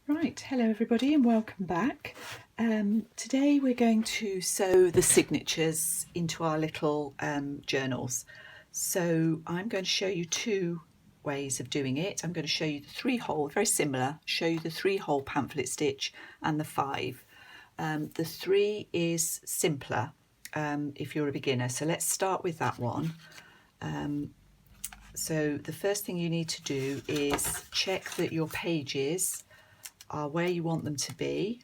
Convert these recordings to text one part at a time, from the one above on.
Right, hello everybody and welcome back. Today we're going to sew the signatures into our little journals. So I'm going to show you two ways of doing it. I'm going to show you the 3-hole, very similar, show you the 3-hole pamphlet stitch and the 5. The 3 is simpler if you're a beginner, so let's start with that one. So the first thing you need to do is check that your pages are where you want them to be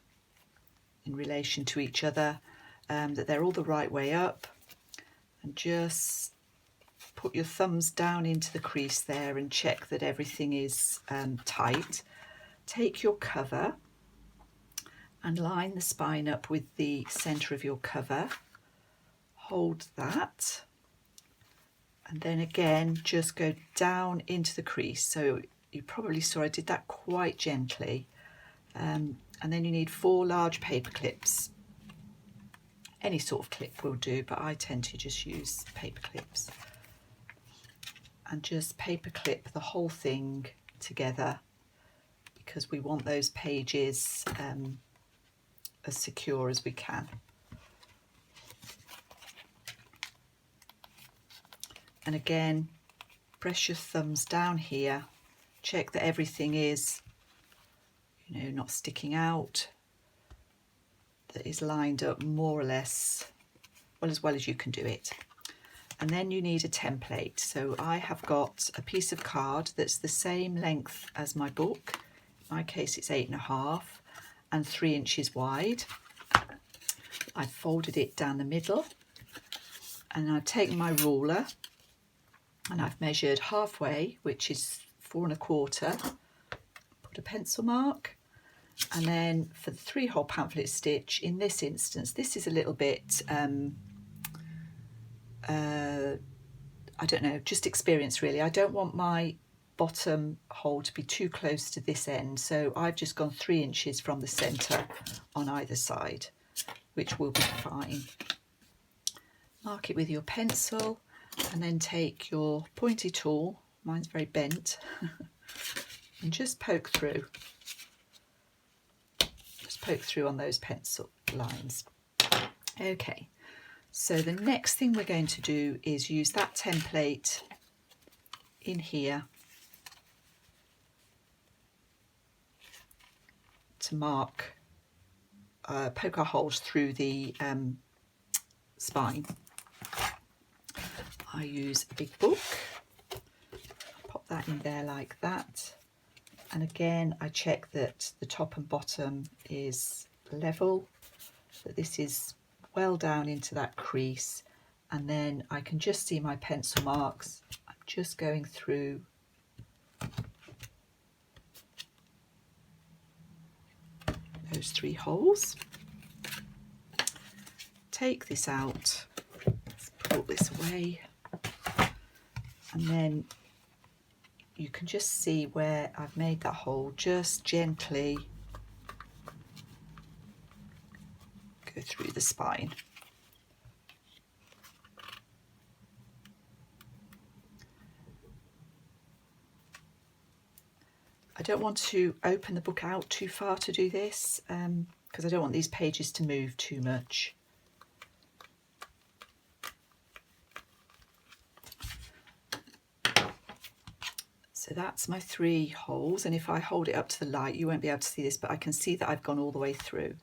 in relation to each other, that they're all the right way up, and just put your thumbs down into the crease there and check that everything is tight. Take your cover and line the spine up with the centre of your cover. Hold that, and then again just go down into the crease. So you probably saw I did that quite gently. And then you need 4 large paper clips. Any sort of clip will do, but I tend to just use paper clips. And just paper clip the whole thing together because we want those pages as secure as we can. And again, press your thumbs down here, check that everything is not sticking out, that is lined up more or less as well as you can do it. And then you need a template. So I have got a piece of card that's the same length as my book. In my case it's 8.5 and 3 inches wide. I've folded it down the middle, and I've taken my ruler and I've measured halfway, which is 4.25. Put a pencil mark. And then for the 3-hole pamphlet stitch, in this instance, this is a little bit, I don't know, just experience really. I don't want my bottom hole to be too close to this end, so I've just gone 3 inches from the centre on either side, which will be fine. Mark it with your pencil and then take your pointy tool, mine's very bent, and just poke through. Poke through on those pencil lines. Okay, so the next thing we're going to do is use that template in here to mark, poke our holes through the spine. I use a big book, pop that in there like that. And again, I check that the top and bottom is level, that this is well down into that crease, and then I can just see my pencil marks. I'm just going through those 3 holes. Take this out, let's pull this away, and then you can just see where I've made that hole, just gently go through the spine. I don't want to open the book out too far to do this because I don't want these pages to move too much. So that's my 3 holes, and if I hold it up to the light you won't be able to see this, but I can see that I've gone all the way through.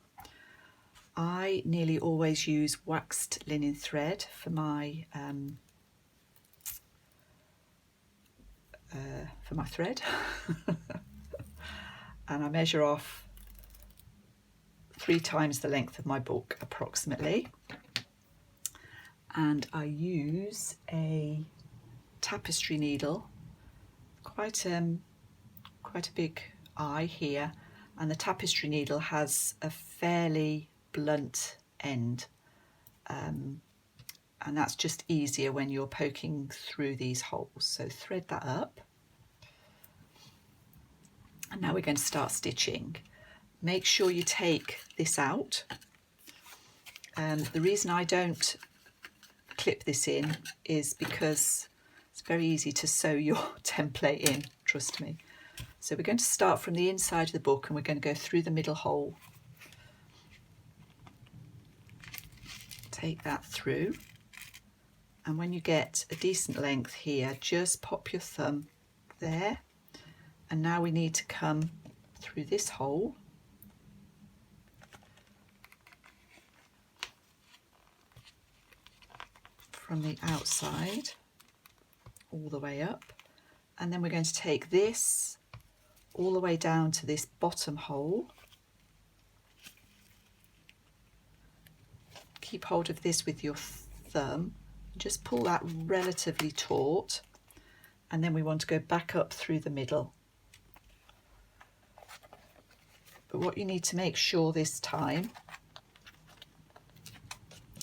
I nearly always use waxed linen thread for my thread and I measure off 3 times the length of my book approximately, and I use a tapestry needle, quite a big eye here, and the tapestry needle has a fairly blunt end, and that's just easier when you're poking through these holes. So thread that up, and now we're going to start stitching. Make sure you take this out. The reason I don't clip this in is because it's very easy to sew your template in, trust me. So we're going to start from the inside of the book and we're going to go through the middle hole. Take that through, and when you get a decent length here, just pop your thumb there, and now we need to come through this hole from the outside all the way up, and then we're going to take this all the way down to this bottom hole. Keep hold of this with your thumb, just pull that relatively taut, and then we want to go back up through the middle. But what you need to make sure this time,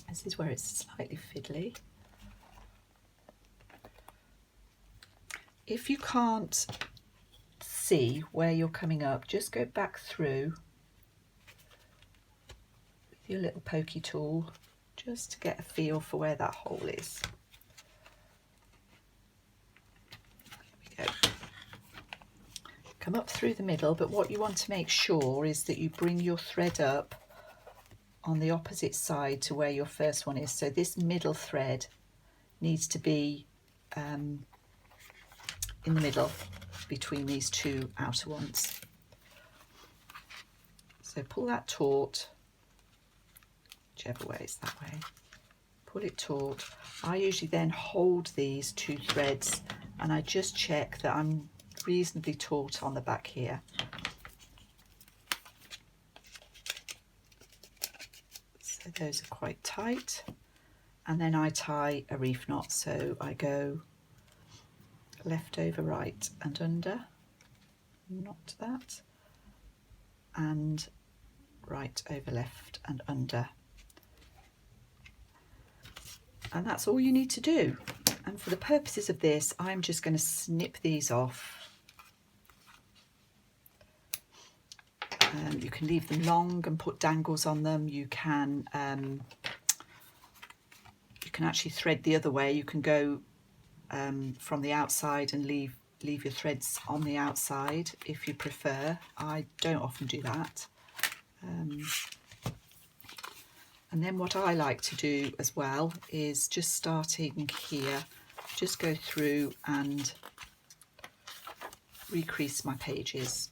this is where it's slightly fiddly, if you can't see where you're coming up, just go back through with your little pokey tool just to get a feel for where that hole is. There we go. Come up through the middle, but what you want to make sure is that you bring your thread up on the opposite side to where your first one is. So this middle thread needs to be in the middle between these two outer ones. So pull that taut, whichever way is that way. Pull it taut. I usually then hold these two threads and I just check that I'm reasonably taut on the back here. So those are quite tight, and then I tie a reef knot, so I go left over right and under, knot that, and right over left and under, and that's all you need to do. And for the purposes of this, I'm just going to snip these off. You can leave them long and put dangles on them. You can actually thread the other way. You can go from the outside and leave your threads on the outside if you prefer. I don't often do that. And then what I like to do as well is just starting here, just go through and recrease my pages.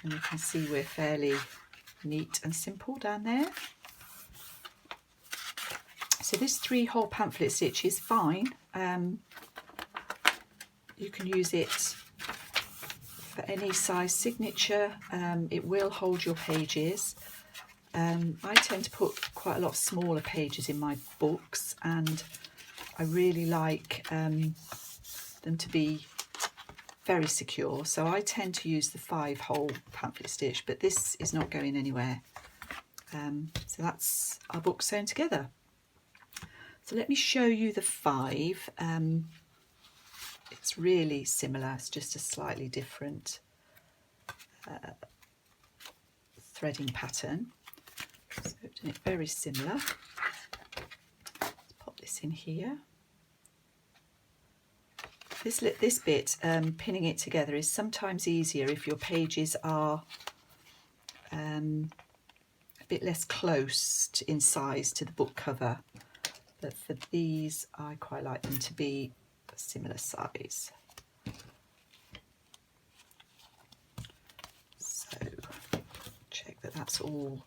And you can see we're fairly neat and simple down there. So this 3-hole pamphlet stitch is fine. You can use it for any size signature. It will hold your pages. I tend to put quite a lot of smaller pages in my books, and I really like them to be very secure, so I tend to use the 5-hole pamphlet stitch, but this is not going anywhere. So that's our book sewn together. So let me show you the 5. It's really similar, it's just a slightly different threading pattern. So I've done it very similar. Let's pop this in here. This bit, pinning it together, is sometimes easier if your pages are a bit less close in size to the book cover. But for these, I quite like them to be a similar size. So check that that's all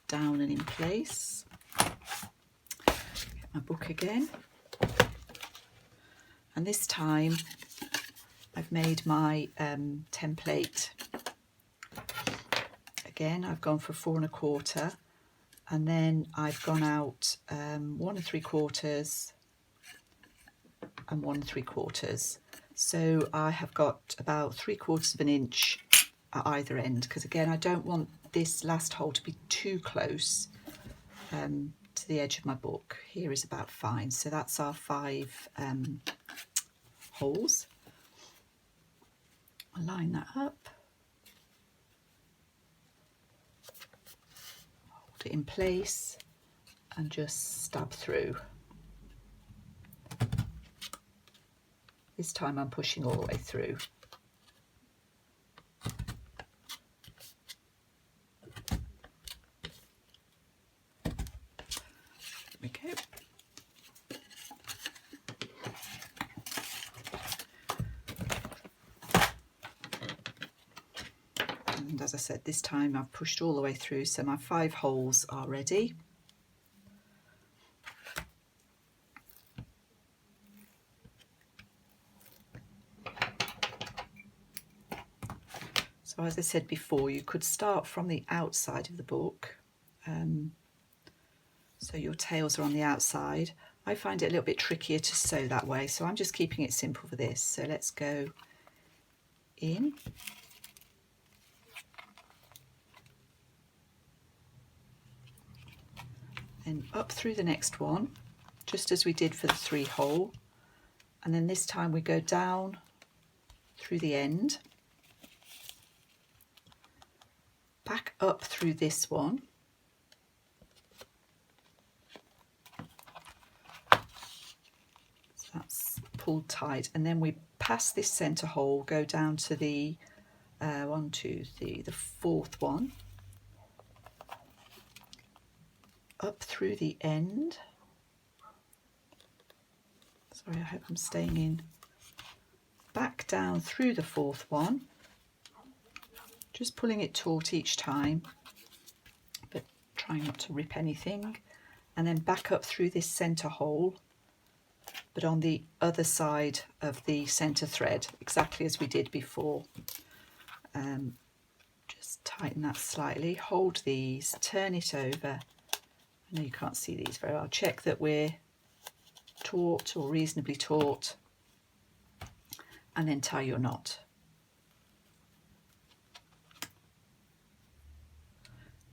down and in place. Get my book again. And this time I've made my template. Again, I've gone for 4 1/4, and then I've gone out 1 3/4 and 1 3/4. So I have got about 3/4 of an inch at either end, because again, I don't want this last hole to be too close to the edge of my book. Here is about fine. So that's our 5 holes. line that up, hold it in place and just stab through. This time I'm pushing all the way through. There we go. And as I said, this time I've pushed all the way through, so my 5 holes are ready. So as I said before, you could start from the outside of the book, so your tails are on the outside. I find it a little bit trickier to sew that way, so I'm just keeping it simple for this. So let's go in, and up through the next one, just as we did for the 3 hole, and then this time we go down through the end, back up through this one, so that's pulled tight, and then we pass this centre hole, go down to the 1, 2, 3, the 4th one, up through the end. Sorry, I hope I'm staying in. Back down through the 4th one, just pulling it taut each time, but trying not to rip anything, and then back up through this centre hole, but on the other side of the centre thread, exactly as we did before. Just tighten that slightly, hold these, turn it over. I know you can't see these very well. Check that we're taut or reasonably taut, and then tie your knot.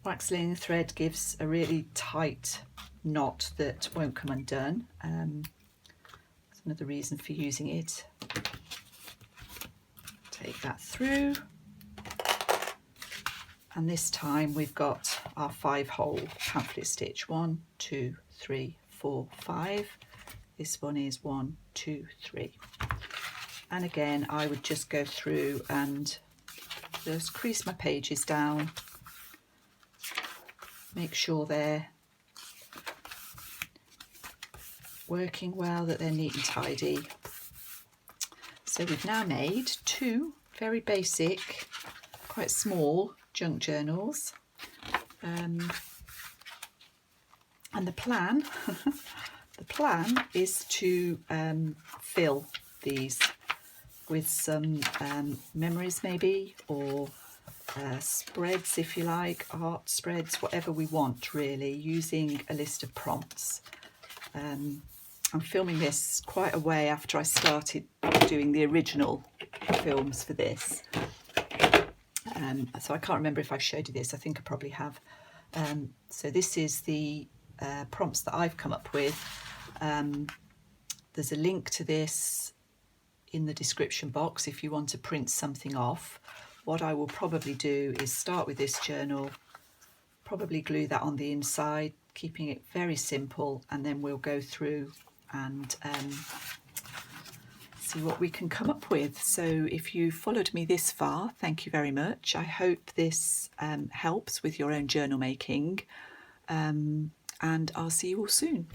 Wax linen thread gives a really tight knot that won't come undone. That's another reason for using it. Take that through, and this time we've got our 5 hole pamphlet stitch. 1, 2, 3, 4, 5. This one is 1, 2, 3. And again, I would just go through and just crease my pages down, make sure they're working well, that they're neat and tidy. So we've now made 2 very basic, quite small junk journals. And the plan, the plan is to fill these with some memories maybe, or spreads if you like, art spreads, whatever we want really, using a list of prompts. I'm filming this quite a way after I started doing the original films for this. So I can't remember if I've showed you this. I think I probably have. So this is the prompts that I've come up with. There's a link to this in the description box if you want to print something off. What I will probably do is start with this journal, probably glue that on the inside, keeping it very simple, and then we'll go through and see what we can come up with. So if you followed me this far, thank you very much. I hope this helps with your own journal making, and I'll see you all soon.